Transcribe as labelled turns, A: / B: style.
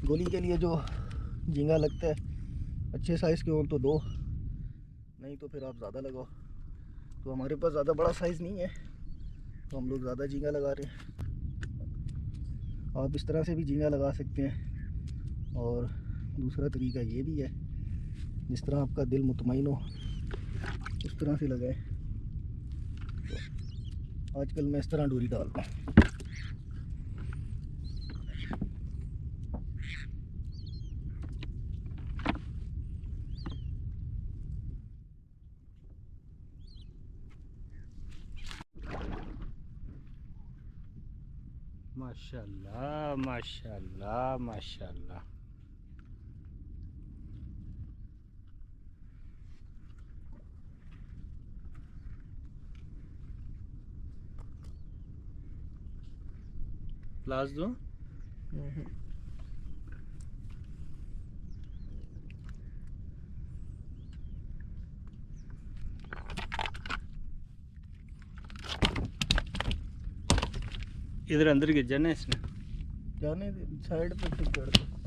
A: गोली के लिए जो झींगा लगता है अच्छे साइज़ के हो तो 2, नहीं तो फिर आप ज़्यादा लगाओ। तो हमारे पास ज़्यादा बड़ा साइज़ नहीं है तो हम लोग ज़्यादा झींगा लगा रहे हैं। आप इस तरह से भी झींगा लगा सकते हैं और दूसरा तरीका ये भी है, जिस तरह आपका दिल मुतमईन हो उस तरह से लगाएं। तो आजकल मैं इस तरह डोरी डालता हूँ।
B: माशाल्लाह माशाल्लाह माशाल्लाह। प्लास दो। इधर अंदर गिर जाना इसने।
A: जाने साइड पे ठीक कर दो।